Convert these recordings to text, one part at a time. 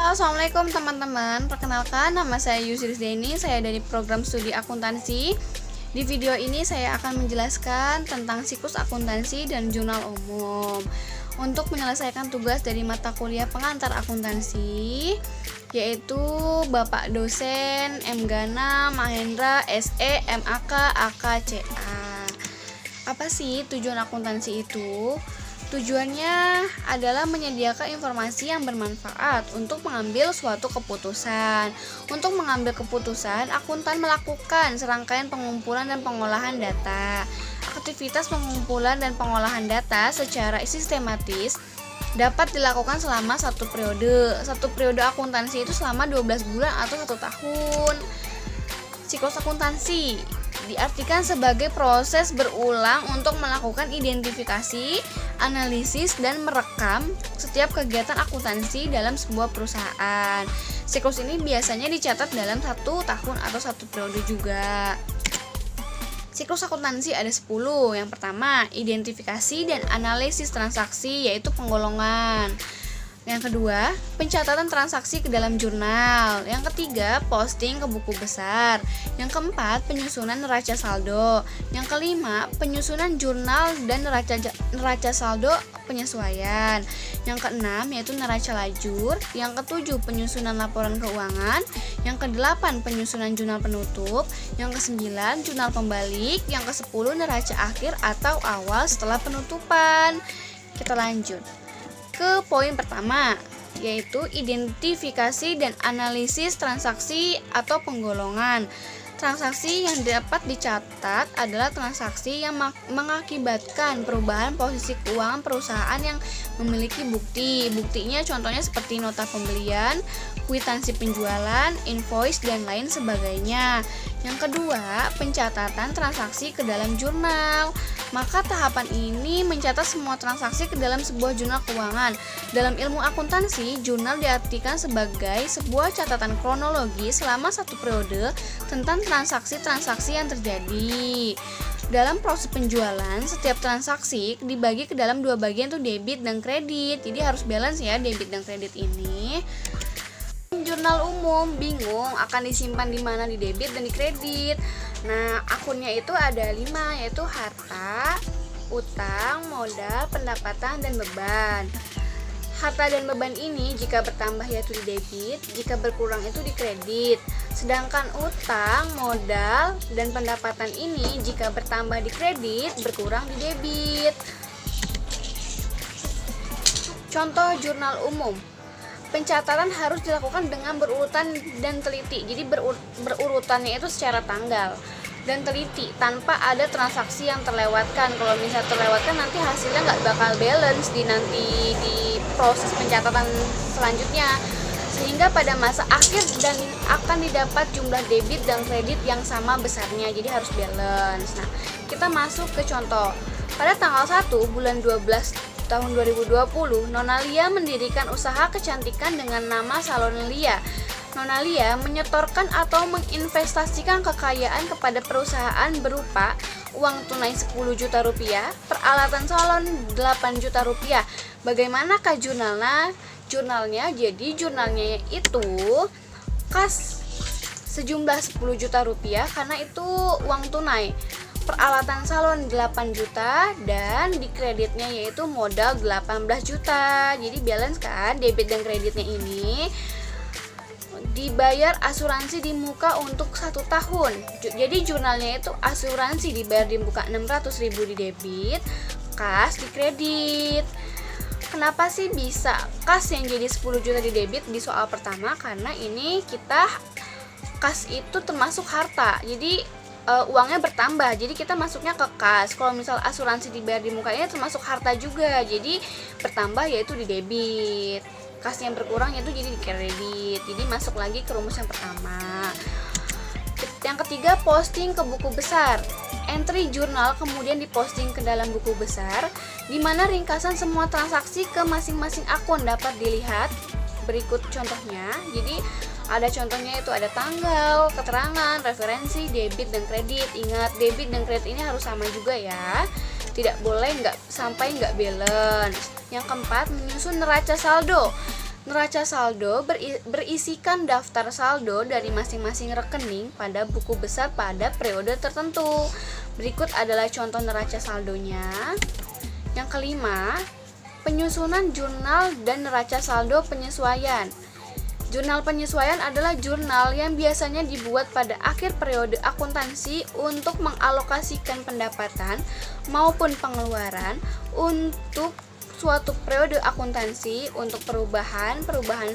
Halo, assalamualaikum teman-teman. Perkenalkan, nama saya Yusri Deni. Saya dari program studi akuntansi. Di video ini saya akan menjelaskan tentang siklus akuntansi dan jurnal umum. Untuk menyelesaikan tugas dari mata kuliah pengantar akuntansi, yaitu Bapak dosen M. Gana Mahendra SE MAK AKCA. Apa sih tujuan akuntansi itu? Tujuannya adalah menyediakan informasi yang bermanfaat untuk mengambil suatu keputusan. Untuk mengambil keputusan, akuntan melakukan serangkaian pengumpulan dan pengolahan data. Aktivitas pengumpulan dan pengolahan data secara sistematis dapat dilakukan selama satu periode. Satu periode akuntansi itu selama 12 bulan atau 1 tahun. Siklus akuntansi diartikan sebagai proses berulang untuk melakukan identifikasi, analisis, dan merekam setiap kegiatan akuntansi dalam sebuah perusahaan. Siklus ini biasanya dicatat dalam 1 tahun atau 1 periode juga. Siklus akuntansi ada 10. Yang pertama, identifikasi dan analisis transaksi, yaitu penggolongan. Yang kedua, pencatatan transaksi ke dalam jurnal. Yang ketiga, posting ke buku besar. Yang keempat, penyusunan neraca saldo. Yang kelima, penyusunan jurnal dan neraca saldo penyesuaian. Yang keenam, yaitu neraca lajur. Yang ketujuh, penyusunan laporan keuangan. Yang kedelapan, penyusunan jurnal penutup. Yang kesembilan, jurnal pembalik. Yang kesepuluh, neraca akhir atau awal setelah penutupan. Kita lanjut ke poin pertama, yaitu identifikasi dan analisis transaksi atau penggolongan. Transaksi yang dapat dicatat adalah transaksi yang mengakibatkan perubahan posisi keuangan perusahaan yang memiliki bukti. Buktinya contohnya seperti nota pembelian, kwitansi penjualan, invoice, dan lain sebagainya. Yang kedua, pencatatan transaksi ke dalam jurnal. Maka tahapan ini mencatat semua transaksi ke dalam sebuah jurnal keuangan. Dalam ilmu akuntansi, jurnal diartikan sebagai sebuah catatan kronologi selama 1 periode tentang transaksi-transaksi yang terjadi. Dalam proses penjualan, setiap transaksi dibagi ke dalam 2 bagian, tuh debit dan kredit. Jadi harus balance ya debit dan kredit ini. Jurnal umum bingung akan disimpan di mana, di debit dan di kredit. Nah, akunnya itu ada 5, yaitu harta, utang, modal, pendapatan, dan beban. Harta dan beban ini jika bertambah yaitu di debit, jika berkurang itu di kredit. Sedangkan utang, modal, dan pendapatan ini jika bertambah di kredit, berkurang di debit. Contoh jurnal umum. Pencatatan harus dilakukan dengan berurutan dan teliti. Jadi berurutannya itu secara tanggal dan teliti, tanpa ada transaksi yang terlewatkan. Kalau misalnya terlewatkan, nanti hasilnya nggak bakal balance di proses pencatatan selanjutnya, sehingga pada masa akhir dan akan didapat jumlah debit dan kredit yang sama besarnya. Jadi harus balance. Nah, kita masuk ke contoh. Pada tanggal 1 bulan 12 tahun 2020, Nona Lia mendirikan usaha kecantikan dengan nama Salon Lia. Nona Lia menyetorkan atau menginvestasikan kekayaan kepada perusahaan berupa uang tunai 10 juta rupiah, peralatan salon 8 juta rupiah. Bagaimanakah jurnalnya? Jadi jurnalnya itu kas sejumlah 10 juta rupiah karena itu uang tunai. Peralatan salon 8 juta dan di kreditnya yaitu modal 18 juta. Jadi balance kan debit dan kreditnya ini. Dibayar asuransi di muka untuk 1 tahun. Jadi jurnalnya itu asuransi dibayar di muka 600.000 di debit, kas di kredit. Kenapa sih bisa kas yang jadi 10 juta di debit di soal pertama? Karena ini kita kas itu termasuk harta. Jadi uangnya bertambah, jadi kita masuknya ke kas. Kalau misal asuransi dibayar di mukanya termasuk harta juga, jadi bertambah yaitu di debit. Kas yang berkurang yaitu jadi di kredit. Jadi masuk lagi ke rumus yang pertama. Yang ketiga, posting ke buku besar. Entry jurnal kemudian diposting ke dalam buku besar, di mana ringkasan semua transaksi ke masing-masing akun dapat dilihat. Berikut contohnya. Jadi ada contohnya itu ada tanggal, keterangan, referensi, debit dan kredit. Ingat, debit dan kredit ini harus sama juga ya. Tidak boleh sampai nggak balance. Yang keempat, menyusun neraca saldo. Neraca saldo berisikan daftar saldo dari masing-masing rekening pada buku besar pada periode tertentu. Berikut adalah contoh neraca saldonya. Yang kelima, penyusunan jurnal dan neraca saldo penyesuaian. Jurnal penyesuaian adalah jurnal yang biasanya dibuat pada akhir periode akuntansi untuk mengalokasikan pendapatan maupun pengeluaran untuk suatu periode akuntansi untuk perubahan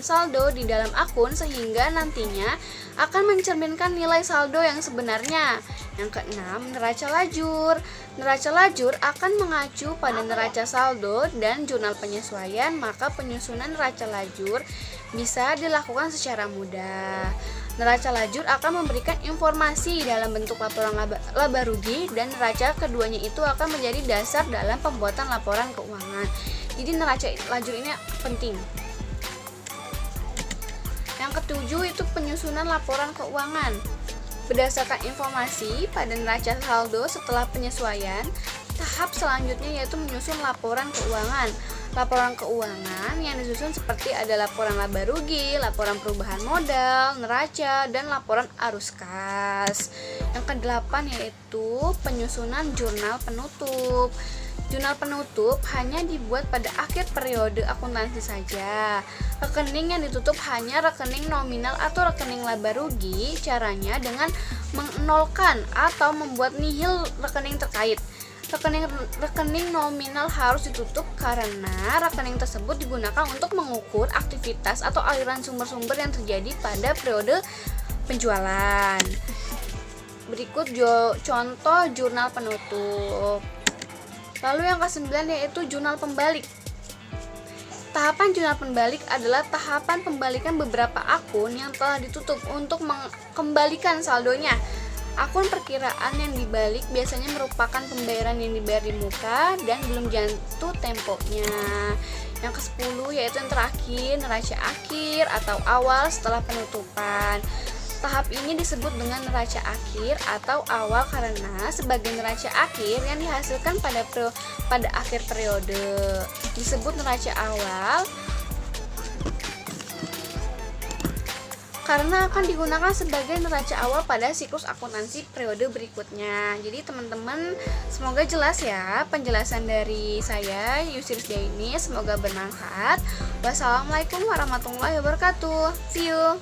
saldo di dalam akun sehingga nantinya akan mencerminkan nilai saldo yang sebenarnya. Yang keenam, neraca lajur. Neraca lajur akan mengacu pada neraca saldo dan jurnal penyesuaian, maka penyusunan neraca lajur bisa dilakukan secara mudah. Neraca lajur akan memberikan informasi dalam bentuk laporan laba rugi dan neraca keduanya itu akan menjadi dasar dalam pembuatan laporan keuangan. Jadi neraca lajur ini penting. Yang ketujuh itu penyusunan laporan keuangan. Berdasarkan informasi pada neraca saldo setelah penyesuaian, tahap selanjutnya yaitu menyusun laporan keuangan. Laporan keuangan yang disusun seperti ada laporan laba rugi, laporan perubahan modal, neraca, dan laporan arus kas. Yang kedelapan yaitu penyusunan jurnal penutup. Jurnal penutup hanya dibuat pada akhir periode akuntansi saja. Rekening yang ditutup hanya rekening nominal atau rekening laba rugi. Caranya dengan menolkan atau membuat nihil rekening terkait. Rekening nominal harus ditutup karena rekening tersebut digunakan untuk mengukur aktivitas atau aliran sumber-sumber yang terjadi pada periode penjualan. Berikut contoh jurnal penutup. Lalu yang ke-9 yaitu jurnal pembalik. Tahapan jurnal pembalik adalah tahapan pembalikan beberapa akun yang telah ditutup untuk mengembalikan saldonya. Akun perkiraan yang dibalik biasanya merupakan pembayaran yang dibayar di muka dan belum jatuh temponya. Yang ke-10 yaitu yang terakhir, neraca akhir atau awal setelah penutupan. Tahap ini disebut dengan neraca akhir atau awal karena sebagai neraca akhir yang dihasilkan pada akhir periode. Disebut neraca awal karena akan digunakan sebagai neraca awal pada siklus akuntansi periode berikutnya. Jadi teman-teman, semoga jelas ya penjelasan dari saya Yusrisdia ini, semoga bermanfaat. Wassalamualaikum warahmatullahi wabarakatuh. See you.